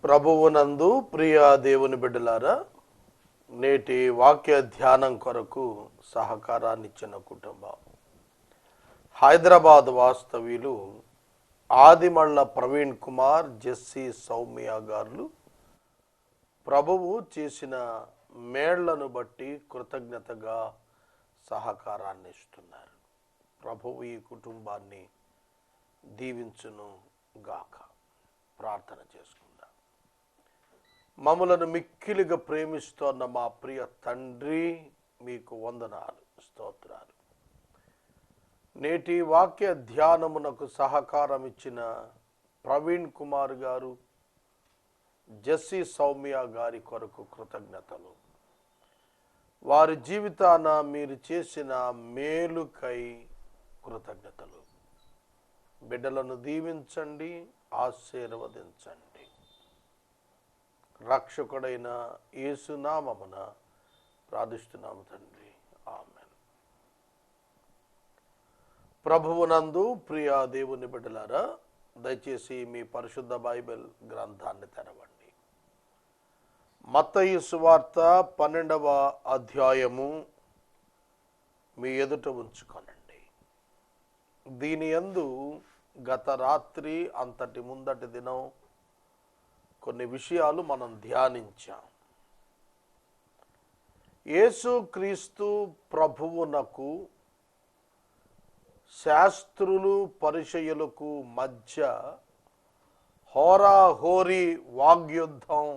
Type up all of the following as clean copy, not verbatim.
ప్రభువునందు ప్రియ దేవుని బిడ్డలారా, నేటి వాక్య ధ్యానం కొరకు సహకారాన్ని ఇచ్చిన కుటుంబం హైదరాబాద్ వాస్తవ్యులు ఆదిమళ్ళ ప్రవీణ్ కుమార్, జెస్సీ, సౌమ్య గారు ప్రభువు చేసిన మేళ్లను బట్టి కృతజ్ఞతగా సహకారాన్ని ఇస్తున్నారు. ప్రభువు ఈ కుటుంబాన్ని దీవించును గాక. ప్రార్థన చేసుకుందాం. మమ్మలను మిక్కిలిగా ప్రేమిస్తోన్న మా ప్రియ తండ్రి, మీకు వందనాలు, స్తోత్రాలు. నేటి వాక్య ధ్యానమునకు సహకారం ఇచ్చిన ప్రవీణ్ కుమార్ గారు, జెస్సీ, సౌమ్య గారి కొరకు కృతజ్ఞతలు. వారి జీవితాన మీరు చేసిన మేలుకై కృతజ్ఞతలు. బిడ్డలను దీవించండి, ఆశీర్వదించండి. రక్షకుడైన యేసు నామమున ప్రార్థిస్తున్నాము తండ్రి, ఆమేన్. ప్రభువునందు ప్రియ దేవుని బిడ్డలారా, దయచేసి మీ పరిశుద్ధ బైబిల్ గ్రంథాన్ని తెరవండి. మత్తయి సువార్త 12వ అధ్యాయము మీ ఎదుట ఉంచుకోనండి. దీని యందు గత రాత్రి అంతటి ముందటి దినం కొన్ని విషయాలు మనం ధ్యానించాం. యేసుక్రీస్తు ప్రభువునకు శాస్త్రులు పరిసయ్యులకు మధ్య హోరాహోరీ వాగ్యుద్ధం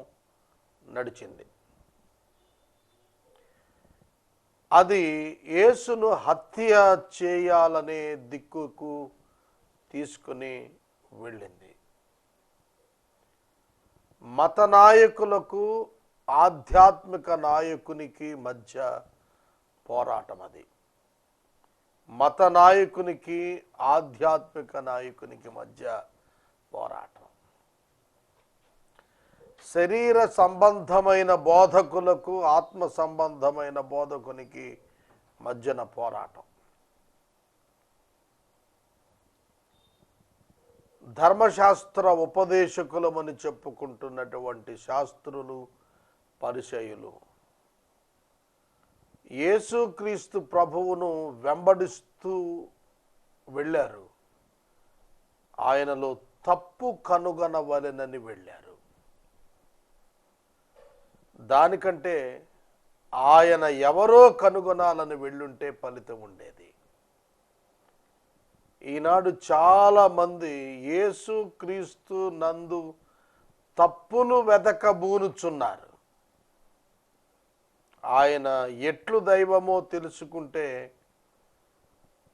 నడిచింది. అది యేసును హత్య చేయాలనే దిక్కుకు తీసుకుని వెళ్ళింది. మత నాయకులకు ఆధ్యాత్మిక నాయకునికి మధ్య పోరాటం అది. మత నాయకునికి ఆధ్యాత్మిక నాయకునికి మధ్య పోరాటం. శరీర సంబంధమైన బోధకులకు ఆత్మ సంబంధమైన బోధకునికి మధ్యన పోరాటం. ధర్మశాస్త్ర ఉపదేశకులమని చెప్పుకుంటున్నటువంటి శాస్త్రులు పరిసయ్యులు యేసుక్రీస్తు ప్రభువును వెంబడిస్తూ వెళ్ళారు. ఆయనలో తప్పు కనుగొనవలెనని వెళ్ళారు. దానికంటే ఆయన ఎవరో కనుగొనాలని వెళ్ళుంటే ఫలితం ఉండేది. ఈనాడు చాలామంది యేసుక్రీస్తు నందు తప్పులు వెదకబూనుచున్నారు. ఆయన ఎట్లు దైవమో తెలుసుకుంటే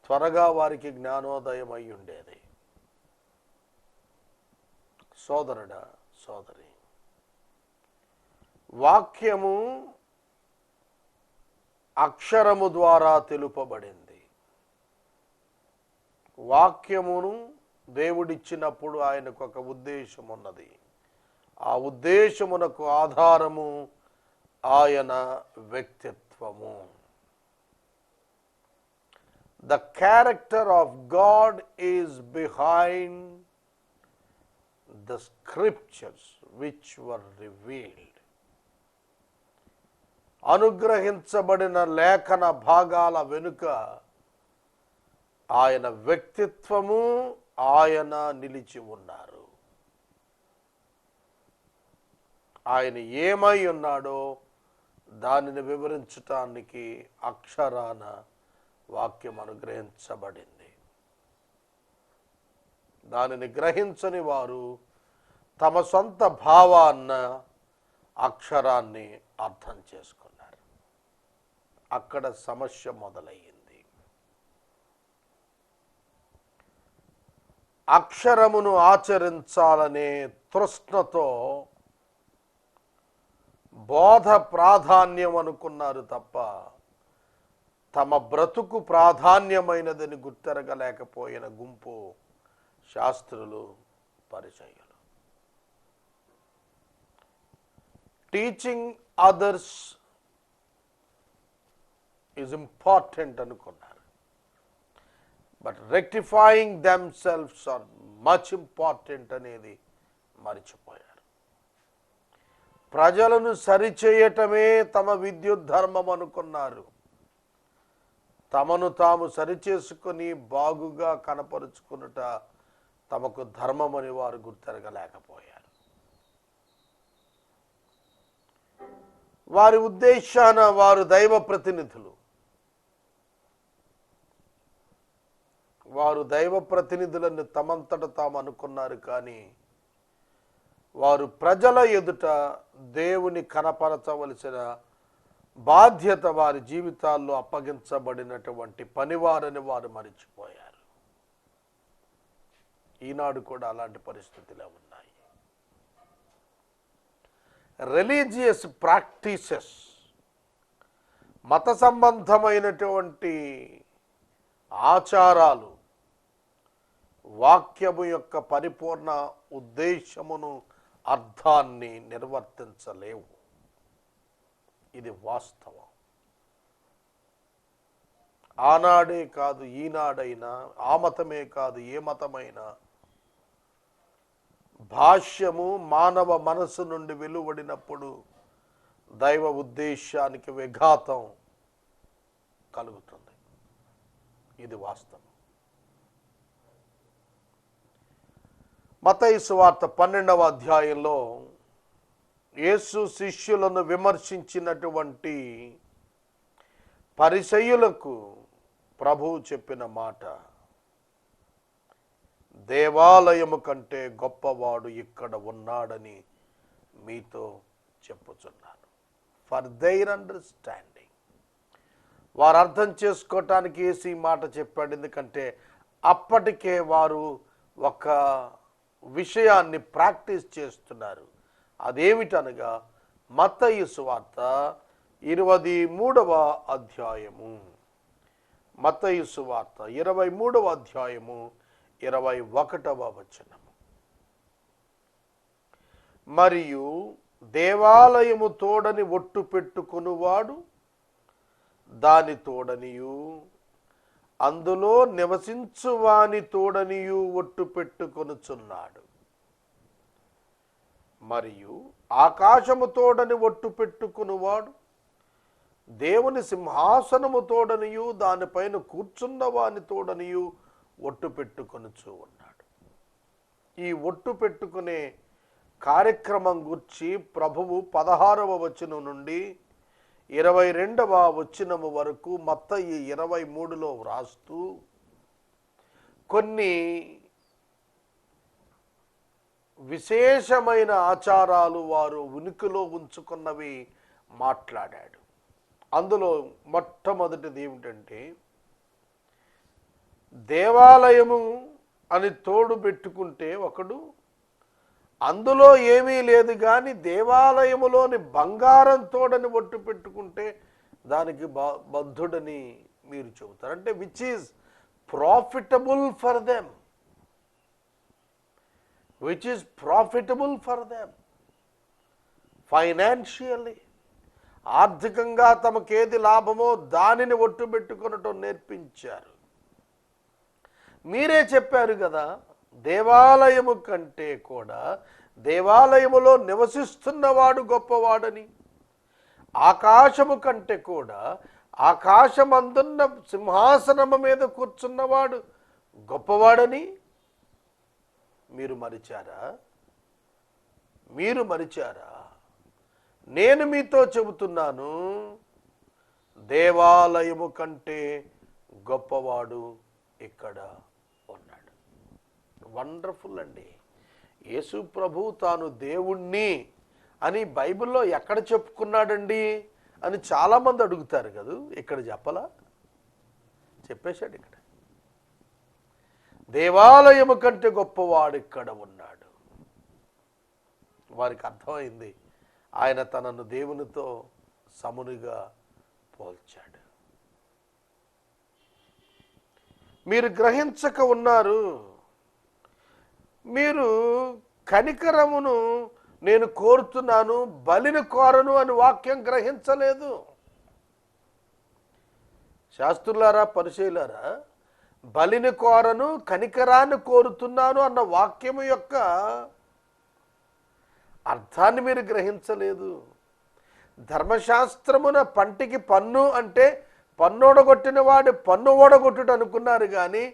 త్వరగా వారికి జ్ఞానోదయం అయి ఉండేది. సోదరుడా, సోదరి, వాక్యము అక్షరము ద్వారా తెలుపబడింది. వాక్యమును దేవుడిచ్చినప్పుడు ఆయనకు ఒక ఉద్దేశం ఉన్నది. ఆ ఉద్దేశమునకు ఆధారము ఆయన వ్యక్తిత్వము. The character of God is behind the scriptures which were revealed. అనుగ్రహించబడిన లేఖన భాగాల వెనుక ఆయన వ్యక్తిత్వము, ఆయన నిలిచి ఉన్నారు. ఆయన ఏమై ఉన్నాడో దానిని వివరించటానికి అక్షరాన వాక్యం అనుగ్రహించబడింది. దానిని గ్రహించని వారు తమ సొంత భావాన్న అక్షరాన్ని అర్థం చేసుకున్నారు. అక్కడ సమస్య మొదలయ్యింది. అక్షరమును ఆచరించాలనే తృష్ణతో బోధ ప్రాధాన్యం అనుకున్నారు తప్ప తమ బ్రతుకు ప్రాధాన్యమైనదని గుర్తెరగలేకపోయిన గుంపు శాస్త్రులు, పరిసయ్యులు. టీచింగ్ అదర్స్ ఈజ్ ఇంపార్టెంట్ అనుకున్నారు. But rectifying themselves are much important అనేది మర్చిపోయారు. ప్రజలను సరిచేయటమే తమ విద్యుత్ ధర్మం అనుకున్నారు. తమను తాము సరిచేసుకొని బాగుగా కనపరుచుకునుట తమకు ధర్మమని వారు గుర్తెరగలేకపోయారు. వారి ఉద్దేశాన వారు దైవ ప్రతినిధులు. వారు దైవ ప్రతినిధులను తమంతట తాము అనుకున్నారు. కానీ వారు ప్రజల ఎదుట దేవుని కనపరచవలసిన బాధ్యత వారి జీవితాల్లో అప్పగించబడినటువంటి పనివారని వారు మరిచిపోయారు. ఈనాడు కూడా అలాంటి పరిస్థితులే ఉన్నాయి. రిలీజియస్ ప్రాక్టీసెస్, మత సంబంధమైనటువంటి ఆచారాలు వాక్యము యొక్క పరిపూర్ణ ఉద్దేశమును, అర్థాన్ని నిర్వర్తించలేవు. ఇది వాస్తవం. ఆనాడే కాదు, ఈనాడైనా, ఆ మతమే కాదు, ఏ మతమైనా భాష్యము మానవ మనసు నుండి వెలువడినప్పుడు దైవ ఉద్దేశానికి విఘాతం కలుగుతుంది. ఇది వాస్తవం. మత్తయి సువార్త 12వ అధ్యాయంలో యేసు శిష్యులను విమర్శించినటువంటి పరిసయ్యులకు ప్రభువు చెప్పిన మాట, దేవాలయము కంటే గొప్పవాడు ఇక్కడ ఉన్నాడని మీతో చెప్పుచున్నాను. ఫర్ దైర్ అండర్స్టాండింగ్, వారు అర్థం చేసుకోవటానికి యేసు ఈ మాట చెప్పాడు. ఎందుకంటే అప్పటికే వారు ఒక విషయాన్ని ప్రాక్టీస్ చేస్తున్నారు. అదేమిటనగా మత్తయి సువార్త 23వ అధ్యాయము, మత్తయి సువార్త 23వ అధ్యాయము 21వ వచనము. మరియు దేవాలయము తోడని ఒట్టు పెట్టుకొనువాడు దాని తోడనియు, అందులో నివసించువాని తోడనియు ఒట్టు పెట్టుకొనుచున్నాడు. మరియు ఆకాశము తోడని ఒట్టు పెట్టుకునివాడు దేవుని సింహాసనము తోడనియు, దానిపైన కూర్చున్నవాని తోడనియు ఒట్టు పెట్టుకొనుచూ ఉన్నాడు. ఈ ఒట్టు పెట్టుకునే కార్యక్రమం గురించి ప్రభువు 16వ వచనం నుండి 22వ వచనము వరకు మత్తయి 23లో వ్రాస్తూ కొన్ని విశేషమైన ఆచారాలు వారు ఉనికిలో ఉంచుకున్నవి మాట్లాడాడు. అందులో మొట్టమొదటిది ఏమిటంటే, దేవాలయము అని తోడు పెట్టుకుంటే ఒకడు, అందులో ఏమీ లేదు కానీ దేవాలయములోని బంగారం తోడని ఒట్టు పెట్టుకుంటే దానికి బద్ధుడని మీరు చెబుతారు. అంటే which is profitable for them, which is profitable for them financially. ఆర్థికంగా తమకేది లాభమో దానిని ఒట్టు పెట్టుకొనటం నేర్పించారు. మీరే చెప్పారు కదా, దేవాలయము కంటే కూడా దేవాలయములో నివసిస్తున్నవాడు గొప్పవాడని, ఆకాశము కంటే కూడా ఆకాశమందున్న సింహాసనము మీద కూర్చున్నవాడు గొప్పవాడని మీరు మరిచారా? మీరు మరిచారా? నేను మీతో చెబుతున్నాను, దేవాలయము కంటే గొప్పవాడు ఇక్కడ ఉన్నాడు. వండర్ఫుల్ అండి. యేసు ప్రభు తాను దేవుణ్ణి అని బైబిల్లో ఎక్కడ చెప్పుకున్నాడండి అని చాలామంది అడుగుతారు కదా. ఇక్కడ చెప్పలా? చెప్పేశాడు. ఇక్కడ దేవాలయము కంటే గొప్పవాడు ఇక్కడ ఉన్నాడు. వారికి అర్థమైంది, ఆయన తనను దేవునితో సమునిగా పోల్చాడు. మీరు గ్రహించక ఉన్నారు. మీరు కనికరమును నేను కోరుతున్నాను, బలిని కోరను అని వాక్యం గ్రహించలేదు. శాస్త్రులారా, పరిచయులారా, బలిని కోరను కనికరాన్ని కోరుతున్నాను అన్న వాక్యము యొక్క అర్థాన్ని మీరు గ్రహించలేదు. ధర్మశాస్త్రమున పంటికి పన్ను అంటే పన్ను వాడి పన్ను ఓడగొట్టుడు అనుకున్నారు, కానీ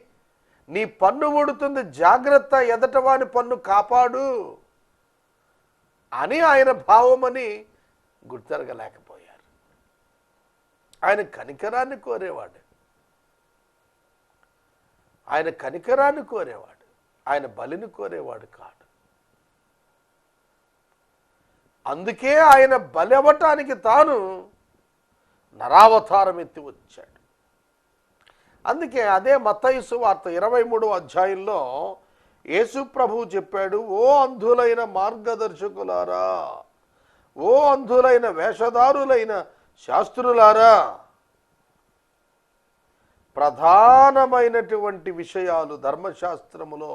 నీ పన్ను ఊడుతుంది, జాగ్రత్త, ఎదట వాడి పన్ను కాపాడు అని ఆయన భావమని గుర్తెరగలేకపోయారు. ఆయన కనికరాన్ని కోరేవాడు, ఆయన కనికరాన్ని కోరేవాడు, ఆయన బలిని కోరేవాడు కాడు. అందుకే ఆయన బలి అవ్వటానికి తాను నరావతారం ఎత్తి వచ్చాడు. అందుకే అదే మత్తయి సువార్త 23వ అధ్యాయంలో యేసు ప్రభువు చెప్పాడు, ఓ అంధులైన మార్గదర్శకులారా, ఓ అంధులైన వేషధారులైన శాస్త్రులారా, ప్రధానమైనటువంటి విషయాలు ధర్మశాస్త్రములో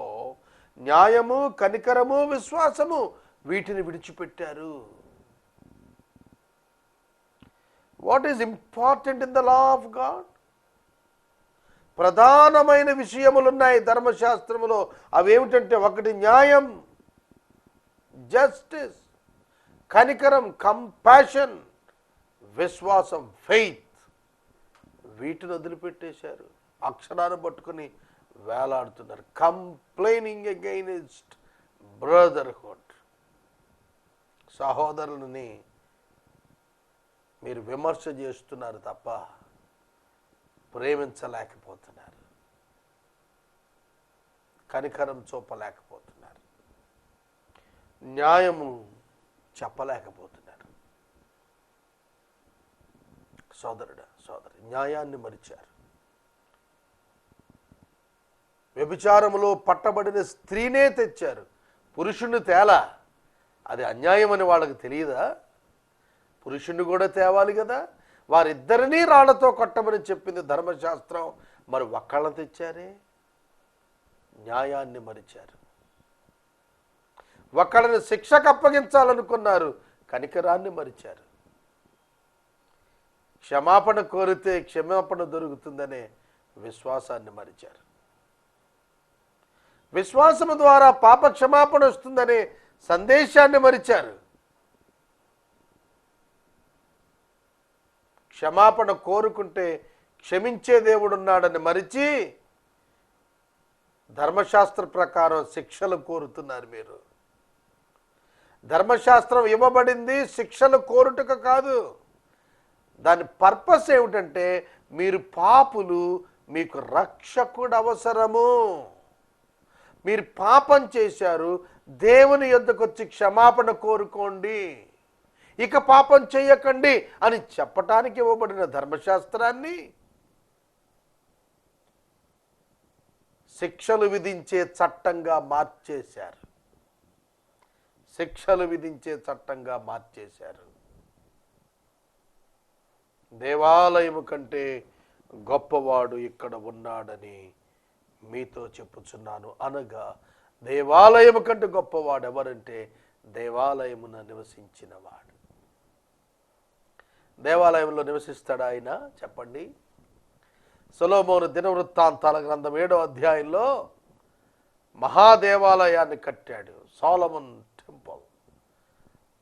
న్యాయము, కనికరము, విశ్వాసము, వీటిని విడిచిపెట్టారు. What is important in the law of God? ప్రధానమైన విషయములున్నాయి ధర్మశాస్త్రములో. అవేమిటంటే, ఒకటి న్యాయం, జస్టిస్, కనికరం, కంపాషన్, విశ్వాసం, ఫెయిత్. వీటిని వదిలిపెట్టేశారు, అక్షరాన్ని పట్టుకుని వేలాడుతున్నారు. కంప్లైనింగ్ అగైన్స్ట్ బ్రదర్హుడ్, సహోదరులని మీరు విమర్శ చేస్తున్నారు తప్ప ప్రేమించలేకపోతున్నారు, కనికరం చూపలేకపోతున్నారు, న్యాయము చెప్పలేకపోతున్నారు. సోదరుడా, సోదరి, న్యాయాన్ని మరిచారు. వ్యభిచారములో పట్టబడిన స్త్రీనే తెచ్చారు, పురుషుణ్ణి తేలా. అది అన్యాయం అని వాళ్ళకి తెలియదా? పురుషుణ్ణి కూడా తేవాలి కదా. వారిద్దరినీ రాళ్లతో కొట్టమని చెప్పింది ధర్మశాస్త్రం, మరి ఒక్కళ్ళని తెచ్చారే. న్యాయాన్ని మరిచారు. ఒక్కళ్ళని శిక్షకు అప్పగించాలనుకున్నారు, కనికరాన్ని మరిచారు. క్షమాపణ కోరితే క్షమాపణ దొరుకుతుందనే విశ్వాసాన్ని మరిచారు. విశ్వాసము ద్వారా పాప క్షమాపణ వస్తుందనే సందేశాన్ని మరిచారు. క్షమాపణ కోరుకుంటే క్షమించే దేవుడున్నాడని మరిచి ధర్మశాస్త్ర ప్రకారం శిక్షలు కోరుతున్నారు మీరు. ధర్మశాస్త్రం ఇవ్వబడింది శిక్షలు కోరుటకు కాదు. దాని పర్పస్ ఏమిటంటే, మీరు పాపులు, మీకు రక్షకుడు అవసరము. మీరు పాపం చేశారు, దేవుని యొద్దకు వచ్చి క్షమాపణ కోరుకోండి, ఇక పాపం చేయకండి అని చెప్పటానికి ఇవ్వబడిన ధర్మశాస్త్రాన్ని శిక్షలు విధించే చట్టంగా మార్చేశారు. శిక్షలు విధించే చట్టంగా మార్చేశారు. దేవాలయము కంటే గొప్పవాడు ఇక్కడ ఉన్నాడని మీతో చెప్పుచున్నాను. అనగా దేవాలయము కంటే గొప్పవాడు ఎవరంటే, దేవాలయమున నివసించినవాడు. దేవాలయంలో నివసిస్తాడు ఆయన? చెప్పండి. సొలొమోను దినవృత్తాంతాల గ్రంథం 7వ అధ్యాయంలో మహాదేవాలయాన్ని కట్టాడు, సోలమన్ టెంపుల్.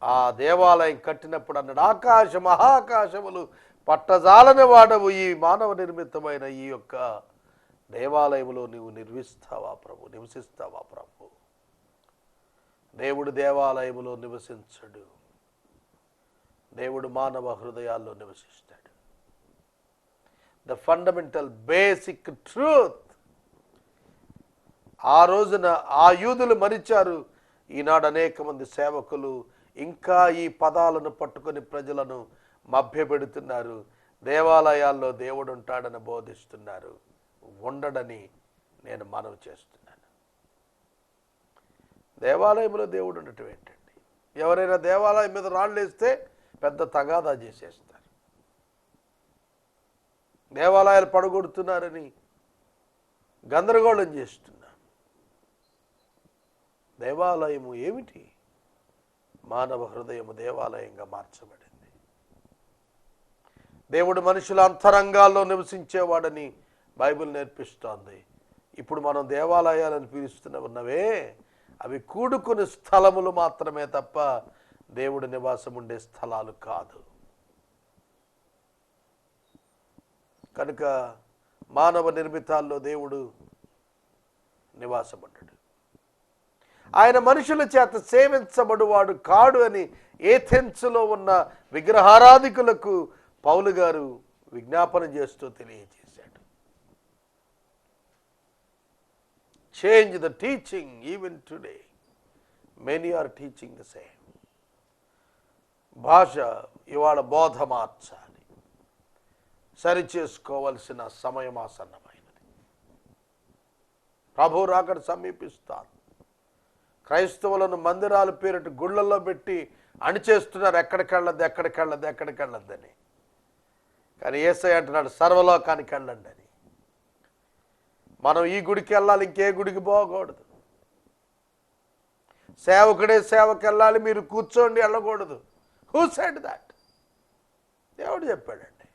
ఆ దేవాలయం కట్టినప్పుడు అన్నాడు, ఆకాశ మహాకాశములు పట్టజాలని వాడవు ఈ మానవ నిర్మితమైన ఈ యొక్క దేవాలయంలో నీవు నివసిస్తావా ప్రభు? దేవుడు దేవాలయములో నివసించడు, దేవుడు మానవ హృదయాల్లో నివసిస్తాడు. The fundamental basic truth. ఆ రోజున ఆ యూదులు మరిచారు. ఈనాడు అనేక మంది సేవకులు ఇంకా ఈ పదాలను పట్టుకొని ప్రజలను మభ్యపెడుతున్నారు. దేవాలయాల్లో దేవుడు ఉంటాడని బోధిస్తున్నారు. ఉండడని నేను మనవి చేస్తున్నాను. దేవాలయంలో దేవుడు ఉండటం ఏంటండి? ఎవరైనా దేవాలయం మీద రాళ్ళు వేస్తే పెద్ద తగాదా చేసేస్తారు. దేవాలయాలు పడగొడుతున్నారని గందరగోళం చేస్తున్నారు. దేవాలయము ఏమిటి? మానవ హృదయము దేవాలయంగా మార్చబడింది. దేవుడు మనుషుల అంతరంగాల్లో నివసించేవాడని బైబిల్ నేర్పిస్తోంది. ఇప్పుడు మనం దేవాలయాలను పిలుస్తున్నవే, అవి కూడుకుని స్థలములు మాత్రమే తప్ప దేవుడు నివాసం ఉండే స్థలాలు కాదు. కనుక మానవ నిర్మితాల్లో దేవుడు నివాసం ఉండడు. ఆయన మనుషుల చేత సేవించబడువాడు కాడు అని ఏథెన్సులో ఉన్న విగ్రహారాధికులకు పౌలు గారు విజ్ఞాపన చేస్తూ తెలియజేశాడు. Change the teaching even today. Many are teaching the same. భాష ఇవాళ బోధ మార్చాలి. సరిచేసుకోవలసిన సమయం ఆసన్నమైనది. ప్రభు రాకడ సమీపిస్తాను. క్రైస్తవులను మందిరాల పేరిట గుళ్ళల్లో పెట్టి అణిచేస్తున్నారు. ఎక్కడికి వెళ్ళొద్దని. కానీ యేసయ్య అంటున్నాడు సర్వలోకానికి వెళ్ళండి అని. మనం ఈ గుడికి వెళ్ళాలి, ఇంకే గుడికి పోకూడదు. సేవకుడే సేవకి వెళ్ళాలి, మీరు కూర్చోండి వెళ్ళకూడదు. Who said that? దేవుడు చెప్పాడండి.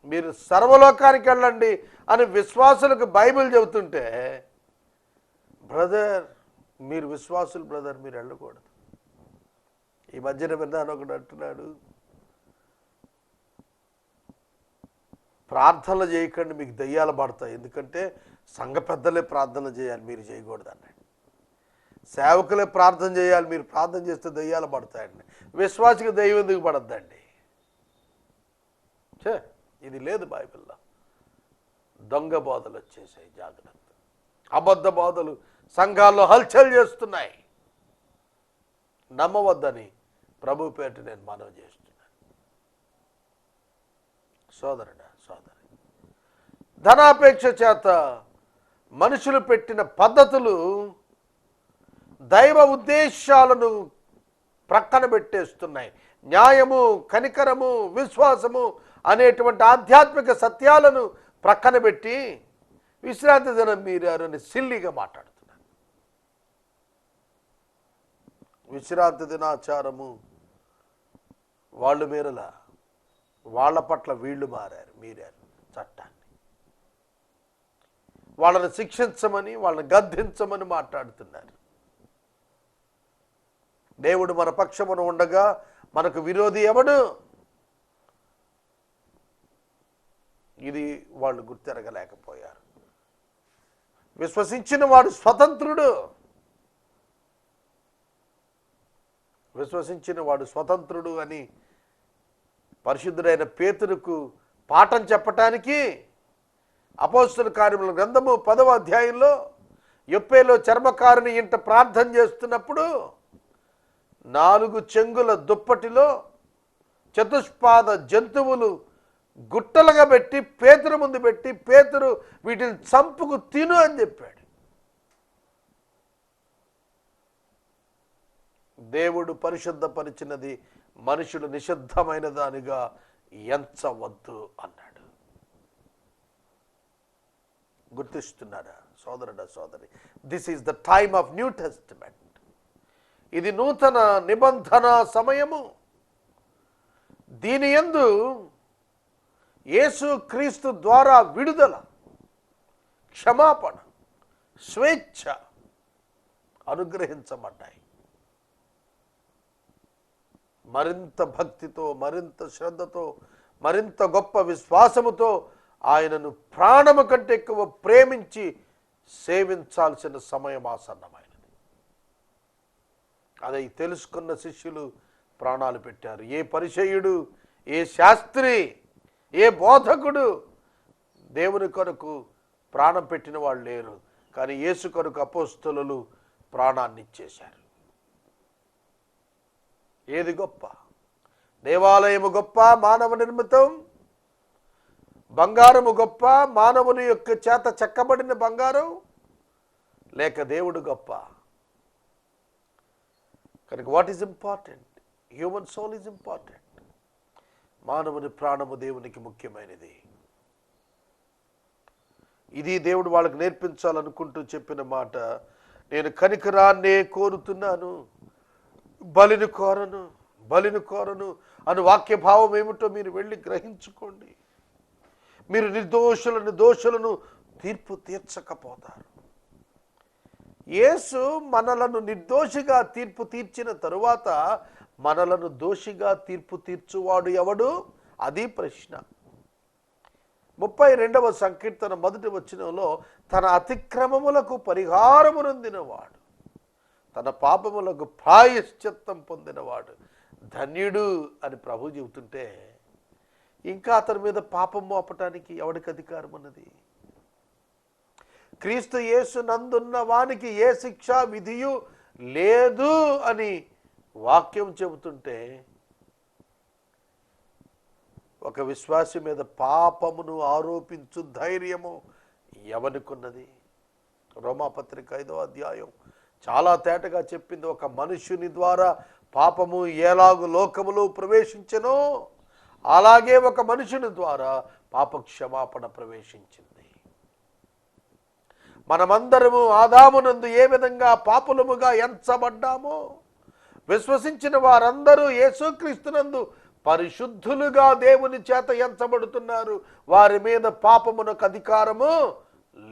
మీరు సర్వలోకానికి వెళ్ళండి అని విశ్వాసులకు బైబిల్ చెబుతుంటే, బ్రదర్ మీరు విశ్వాసులు బ్రదర్, మీరు వెళ్ళకూడదు. ఈ మధ్యన విన్నాను, ఒకడు అంటున్నాడు ప్రార్థనలు చేయకండి మీకు దయ్యాలు పడతాయి, ఎందుకంటే సంఘ పెద్దలే ప్రార్థన చేయాలి, మీరు చేయకూడదు అన్నాడు. సేవకులే ప్రార్థన చేయాలి, మీరు ప్రార్థన చేస్తే దయ్యాలు పడతాయండి. విశ్వాసికి దయ్యం ఎందుకు పడద్దండి? ఇది లేదు బైబిల్లో. దొంగ బోధలు వచ్చేసాయి, జాగ్రత్త. అబద్ధ బోధలు సంఘాల్లో హల్చల్ చేస్తున్నాయి. నమ్మవద్దని ప్రభు పేట నేను మనవి చేస్తున్నాను. సోదరుడా సోదరి, ధనాపేక్ష చేత మనుషులు పెట్టిన పద్ధతులు దైవ ఉద్దేశాలను ప్రక్కన పెట్టేస్తున్నాయి. న్యాయము, కనికరము, విశ్వాసము అనేటువంటి ఆధ్యాత్మిక సత్యాలను ప్రక్కన పెట్టి విశ్రాంతి దినం మీరారు అని సిల్లిగా మాట్లాడుతున్నారు. విశ్రాంతి దినాచారము వాళ్ళు మీరలా, వాళ్ళ పట్ల వీళ్ళు మీరారు చట్టాన్ని. వాళ్ళని శిక్షించమని, వాళ్ళని గద్దించమని మాట్లాడుతున్నారు. దేవుడు మన పక్షమున ఉండగా మనకు విరోధి ఎవడు? ఇది వాళ్ళు గుర్తెరగలేకపోయారు. విశ్వసించిన వాడు స్వతంత్రుడు. విశ్వసించిన వాడు స్వతంత్రుడు అని పరిశుద్ధుడైన పేతురుకు పాఠం చెప్పటానికి అపోస్తలుల కార్యముల గ్రంథము 10వ అధ్యాయంలో యొప్పేలో చర్మకారుని ఇంట ప్రార్థన చేస్తున్నప్పుడు 4 చెంగుల దుప్పటిలో చతుష్పాద జంతువులు గుట్టలుగా పెట్టి పేతురు ముందు పెట్టి, పేతురు వీటిని చంపుకు తిను అని చెప్పాడు. దేవుడు పరిశుద్ధపరిచినది మనుషులు నిషిద్ధమైన దానిగా ఎంచవద్దు అన్నాడు. గుర్తిస్తున్నారా సోదరుడా సోదరి? This is the time of new testament. ఇది నూతన నిబంధన సమయము. దీని యందు యేసు క్రీస్తు ద్వారా విడుదల, క్షమాపణ, స్వేచ్ఛ అనుగ్రహించబడ్డాయి. మరింత భక్తితో, మరింత శ్రద్ధతో, మరింత గొప్ప విశ్వాసముతో ఆయనను ప్రాణము కంటే ఎక్కువ ప్రేమించి సేవించాల్సిన సమయం ఆసన్నమైనది. అది తెలుసుకున్న శిష్యులు ప్రాణాలు పెట్టారు. ఏ పరిచయుడు, ఏ శాస్త్రి, ఏ బోధకుడు దేవుని కొరకు ప్రాణం పెట్టిన వాళ్ళు లేరు. కానీ యేసు కొరకు అపోస్తలులు ప్రాణాన్ని ఇచ్చేశారు. ఏది గొప్ప? దేవాలయము గొప్ప, మానవ నిర్మితం? బంగారము గొప్ప, మానవుని యొక్క చేత చెక్కబడిన బంగారం? లేక దేవుడు గొప్ప? కనుక what is important? Human soul is important. మానవుని ప్రాణము దేవునికి ముఖ్యమైనది. ఇది దేవుడు వాళ్ళకు నేర్పించాలనుకుంటూ చెప్పిన మాట. నేను కనికరాన్నే కోరుతున్నాను, బలిని కోరను అను వాక్య భావం ఏమిటో మీరు వెళ్ళి గ్రహించుకోండి. మీరు దోషులను తీర్పు తీర్చకపోతారు. యేసు మనలను నిర్దోషిగా తీర్పు తీర్చిన తరువాత మనలను దోషిగా తీర్పు తీర్చువాడు ఎవడు? అది ప్రశ్న. 32వ సంకీర్తన 1వ వచనంలో తన అతిక్రమములకు పరిహారము నొందినవాడు, తన పాపములకు ప్రాయశ్చిత్తం పొందినవాడు ధన్యుడు అని ప్రభు చెబుతుంటే, ఇంకా అతని మీద పాపం మోపటానికి ఎవడికి అధికారం ఉన్నది? క్రీస్తు యేసు నందున్న వానికి ఏ శిక్షా విధియు లేదు అని వాక్యం చెబుతుంటే, ఒక విశ్వాసి మీద పాపమును ఆరోపించు ధైర్యము ఎవరికున్నది? రోమాపత్రిక 5వ అధ్యాయం చాలా తేటగా చెప్పింది. ఒక మనుష్యుని ద్వారా పాపము ఎలాగు లోకములో ప్రవేశించెనో అలాగే ఒక మనుషుని ద్వారా పాప క్షమాపణ ప్రవేశించింది. మనమందరము ఆదామునందు ఏ విధంగా పాపులముగా ఎంచబడ్డామో, విశ్వసించిన వారందరూ యేసుక్రీస్తునందు పరిశుద్ధులుగా దేవుని చేత ఎంచబడుతున్నారు. వారి మీద పాపమునకు అధికారము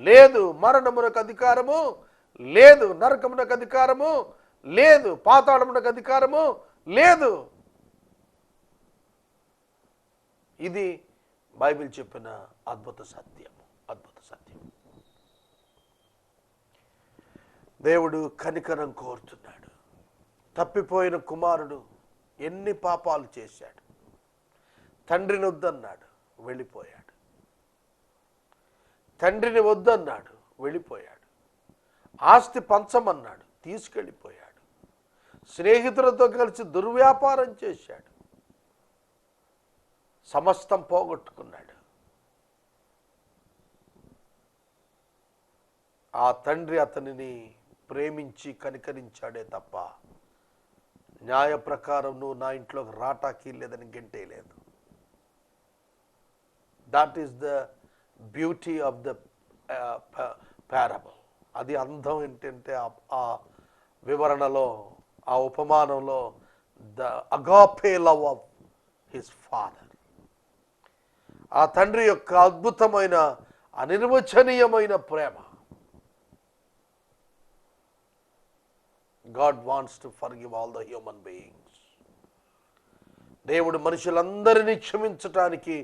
లేదు, మరణమునకు అధికారము లేదు, నరకమునకు అధికారము లేదు, పాతాళమునకు అధికారము లేదు. ఇది బైబిల్ చెప్పిన అద్భుత సత్యము, అద్భుత సత్యం. దేవుడు కనికరం కోరుతున్నాడు. తప్పిపోయిన కుమారుడు ఎన్ని పాపాలు చేశాడు. తండ్రిని వద్దన్నాడు, వెళ్ళిపోయాడు. తండ్రిని వద్దన్నాడు, వెళ్ళిపోయాడు. ఆస్తి పంచమన్నాడు, తీసుకెళ్ళిపోయాడు. స్నేహితులతో కలిసి దుర్వ్యాపారం చేశాడు, సమస్తం పోగొట్టుకున్నాడు. ఆ తండ్రి అతనిని ప్రేమించి కనికరించాడే తప్ప న్యాయ ప్రకారం నువ్వు నా ఇంట్లోకి రాటాకి లేదని గెంటేయలేదు. That is the beauty of the parable. అది అందం ఏంటంటే ఆ వివరణలో, ఆ ఉపమానంలో the agape love of his father, ఆ తండ్రి యొక్క అద్భుతమైన అనిర్వచనీయమైన ప్రేమ. God wants to forgive all the human beings. దేవుడు మనుషులందరినీ క్షమించటానికి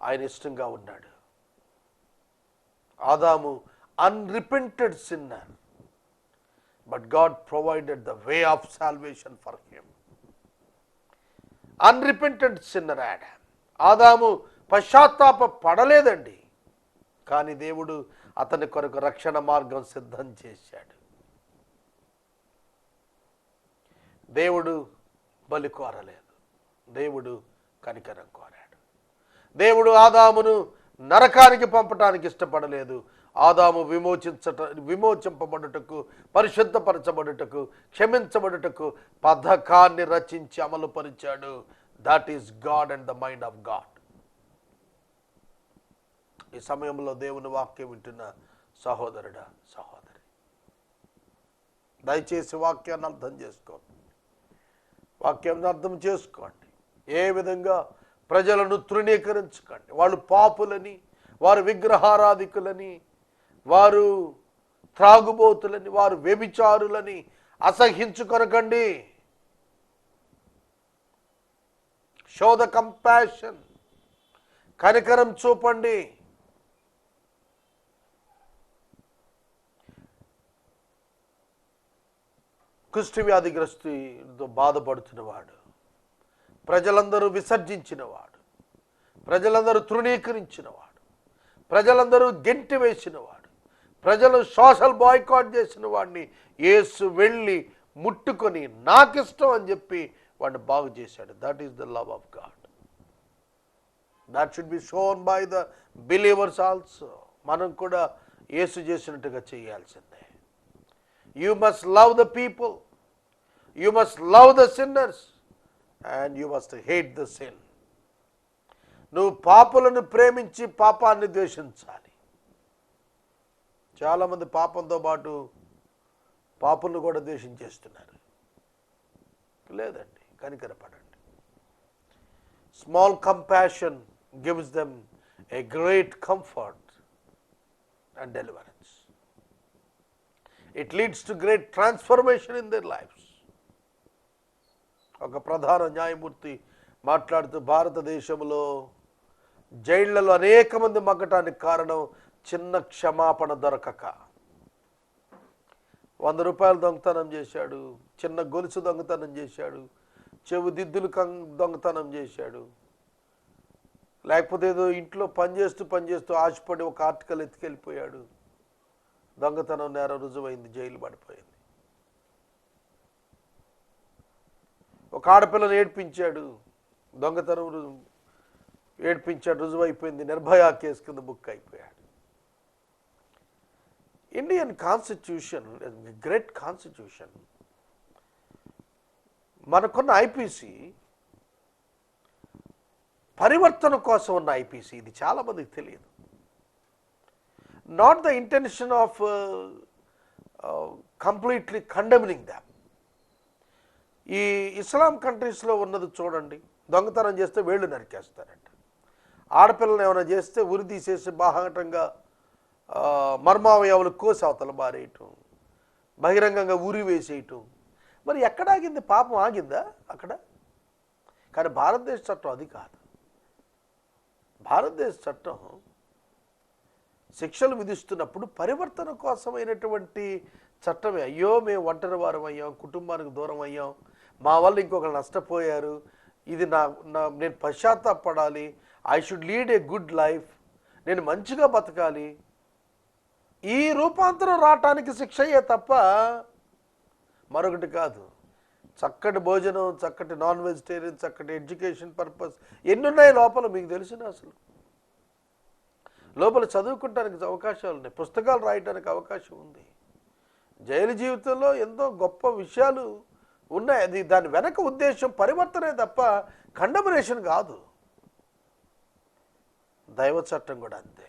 ఆయన ఇష్టంగా ఉన్నాడు. ఆదాము unrepented sinner, but God provided the way of salvation for him. Unrepented sinner ఆదాము పశ్చాత్తాప పడలేదండి, కానీ దేవుడు అతని కొరకు రక్షణ మార్గం సిద్ధం చేశాడు. దేవుడు బలి కోరలేదు, దేవుడు కనికరం కోరాడు. దేవుడు ఆదామును నరకానికి పంపటానికి ఇష్టపడలేదు. ఆదాము విమోచింపబడుటకు, పరిశుద్ధపరచబడుటకు, క్షమించబడుటకు పథకాన్ని రచించి అమలుపరిచాడు. That is God and the mind of God. ఈ సమయంలో దేవుని వాక్యం వింటున్న సహోదరుడా, సహోదరి, దయచేసి వాక్యాన్ని అర్థం చేసుకోండి. వాక్యాన్ని అర్థం చేసుకోండి. ఏ విధంగా ప్రజలను తృణీకరించకండి. వాళ్ళు పాపులని, వారు విగ్రహారాధికులని, వారు త్రాగుబోతులని, వారు వ్యభిచారులని అసహించుకొనకండి. షో ద కంపాషన్, కనికరం చూపండి. కుష్టి వ్యాధిగ్రస్తుతో బాధపడుతున్నవాడు, ప్రజలందరూ విసర్జించినవాడు, ప్రజలందరూ తృణీకరించినవాడు, ప్రజలందరూ గెంటి వేసినవాడు, ప్రజలు సోషల్ బాయ్కాట్ చేసిన వాడిని యేసు వెళ్ళి ముట్టుకొని నాకిష్టం అని చెప్పి వాడిని బాగు చేశాడు. That is the love of God. That should be shown by the believers also. మనం కూడా యేసు చేసినట్టుగా చేయాల్సిందే. You must love the people, you must love the sinners, and you must hate the sin. నువ్వు పాపులను ప్రేమించి పాపాన్ని ద్వేషించాలి. చాలామంది పాపంతో పాటు పాపులను కూడా ద్వేషించేస్తున్నారు. లేదండి, కనికరపడండి. Small compassion gives them a great comfort and deliverance. It leads to great transformation in their lives. ఒక ప్రధాన న్యాయమూర్తి మాట్లాడుతూ భారతదేశంలో జైళ్లలో అనేక మంది మగ్గటానికి కారణం చిన్న క్షమాపణ దొరకక. 100 రూపాయలు దొంగతనం చేశాడు, చిన్న గొలుసు దొంగతనం చేశాడు, చెవు దిద్దులు దొంగతనం చేశాడు, లేకపోతే ఏదో ఇంట్లో పనిచేస్తూ ఆశపడి ఒక ఆర్టికల్ ఎత్తుకెళ్ళిపోయాడు, దొంగతనం నేరం రుజువైంది, జైలు పడిపోయింది. ఒక ఆడపిల్లను ఏడ్పించాడు, దొంగతనం ఏడ్పించాడు, రుజువైపోయింది, నిర్భయ కేసు కింద బుక్ అయిపోయాడు. ఇండియన్ కాన్స్టిట్యూషన్, గ్రేట్ కాన్స్టిట్యూషన్, మనకున్న ఐపీసీ పరివర్తన కోసం ఉన్న ఐపీసీ. ఇది చాలామందికి తెలియదు. Not the intention of completely condemning them. ఈ ఇస్లాం కంట్రీస్లో ఉన్నది చూడండి, దొంగతనం చేస్తే వేళ్ళు నరికేస్తారంట, ఆడపిల్లని ఏమైనా చేస్తే ఉరి తీసేసి బాహాటంగా మర్మావయవులు కోసి అవతల బారేయటం, బహిరంగంగా ఉరి వేసేయటం. మరి ఎక్కడ ఆగింది? పాపం ఆగిందా అక్కడ? కానీ భారతదేశ చట్టం అది కాదు. భారతదేశ చట్టం శిక్షలు విధిస్తున్నప్పుడు పరివర్తన కోసమైనటువంటి చట్టమే. అయ్యో మేము ఒంటరి వారం అయ్యాం, కుటుంబానికి దూరం అయ్యాం, మా వల్ల ఇంకొకరు నష్టపోయారు, ఇది నేను పశ్చాత్తాపడాలి, I should lead a good life, నేను మంచిగా బతకాలి, ఈ రూపాంతరం రావటానికి శిక్ష అయ్యే తప్ప మరొకటి కాదు. చక్కటి భోజనం, చక్కటి నాన్ వెజిటేరియన్, చక్కటి ఎడ్యుకేషన్ పర్పస్ ఎన్నున్నాయి లోపల మీకు తెలిసిన, అసలు లోపల చదువుకుంటానికి అవకాశాలు ఉన్నాయి, పుస్తకాలు రాయడానికి అవకాశం ఉంది. జైలు జీవితంలో ఎంతో గొప్ప విషయాలు ఉన్నాయి. అది దాని వెనక ఉద్దేశం పరివర్తనే తప్ప కండమనేషన్ కాదు. దైవ చట్టం కూడా అంతే.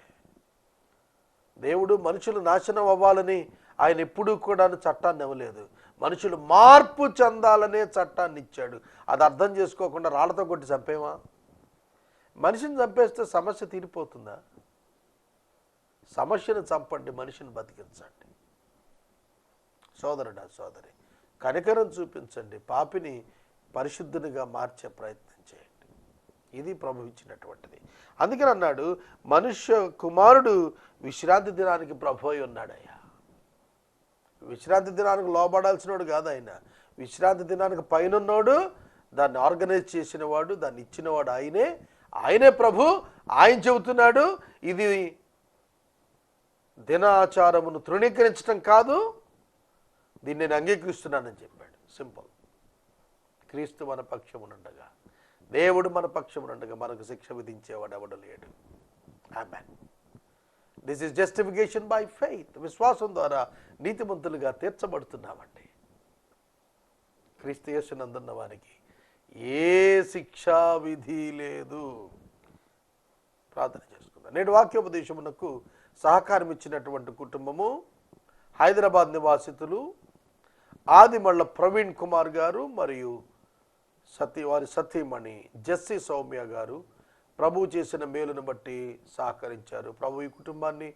దేవుడు మనుషులు నాశనం అవ్వాలని ఆయన ఎప్పుడూ కూడా చట్టాన్ని ఇవ్వలేదు. మనుషులు మార్పు చెందాలనే చట్టాన్ని ఇచ్చాడు. అది అర్థం చేసుకోకుండా రాళ్లతో కొట్టి చంపేమా? మనిషిని చంపేస్తే సమస్య తీరిపోతుందా? సమస్యను చంపండి, మనిషిని బతికించండి. సోదరుడా, సోదరి, కనికరం చూపించండి, పాపిని పరిశుద్ధునిగా మార్చే ప్రయత్నం చేయండి. ఇది ప్రభు ఇచ్చినటువంటిది. అందుకని అన్నాడు, మనుష్య కుమారుడు విశ్రాంతి దినానికి ప్రభు అయి ఉన్నాడయ్యా. విశ్రాంతి దినానికి లోబడాల్సినోడు కాదు ఆయన. విశ్రాంతి దినానికి పైనన్నోడు, దాన్ని ఆర్గనైజ్ చేసినవాడు, దాన్ని ఇచ్చినవాడు ఆయనే ప్రభు. ఆయన చెబుతున్నాడు, ఇది దినాచారమును తృణీకరించడం కాదు, దీన్ని నేను అంగీకరిస్తున్నానని చెప్పాడు. సింపుల్. క్రీస్తు మన పక్షమునుండగా, దేవుడు మన పక్షమునుండగా మనకు శిక్ష విధించేవాడు ఎవడు లేడు. Amen. This is justification by faith. విశ్వాసం ద్వారా నీతిమంతులుగా తీర్చబడుతున్నామండి. క్రీస్తు యేసునందున్న వారికి ఏ శిక్షా విధి లేదు. ప్రార్థన చేసుకుందాం. నేడు వాక్యోపదేశమునకు సహకారం ఇచ్చినటువంటి కుటుంబము హైదరాబాద్ నివాసితులు ఆదిమళ్ళ ప్రవీణ్ కుమార్ గారు మరియు వారి సతీమణి జెస్సీ సౌమ్య గారు ప్రభు చేసిన మేలును బట్టి సహకరించారు. ప్రభు ఈ కుటుంబాన్ని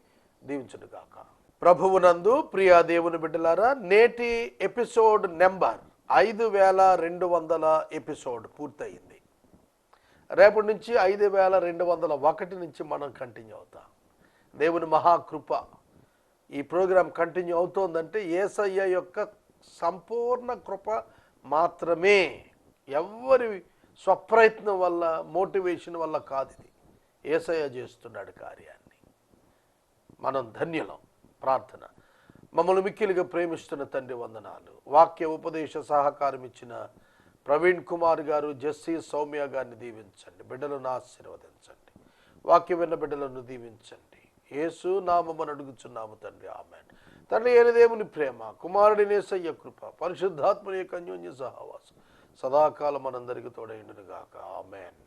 దీవించునుగాక. ప్రభువునందు ప్రియా దేవుని బిడ్డలారా, నేటి ఎపిసోడ్ నెంబర్ 5200 ఎపిసోడ్ పూర్తయింది. రేపటి నుంచి 5201 నుంచి మనం కంటిన్యూ అవుతాం. దేవుని మహాకృప ఈ ప్రోగ్రాం కంటిన్యూ అవుతోందంటే యేసయ్య యొక్క సంపూర్ణ కృప మాత్రమే. ఎవ్వరి స్వప్రయత్నం వల్ల, మోటివేషన్ వల్ల కాదు. ఇది యేసయ్య చేస్తున్నాడు కార్యాన్ని. మనం ధన్యులం. ప్రార్థన. మమ్మల్ని మిక్కిలిగా ప్రేమిస్తున్న తండ్రి వందనాలు. వాక్య ఉపదేశ సహకారం ఇచ్చిన ప్రవీణ్ కుమార్ గారు, జెస్సీ సౌమ్య గారిని దీవించండి. బిడ్డలను ఆశీర్వదించండి. వాక్య విన్న బిడ్డలను దీవించండి. యేసు నామమున అడుగుచున్నాము తండ్రి. ఆమేన్. తండ్రి అయిన దేవుని ప్రేమ, కుమారుడి యేసయ్య కృప, పరిశుద్ధాత్మని యొక్క అన్యోన్య సహవాసం సదాకాలం మనందరికీ తోడైండును గాక. ఆమేన్.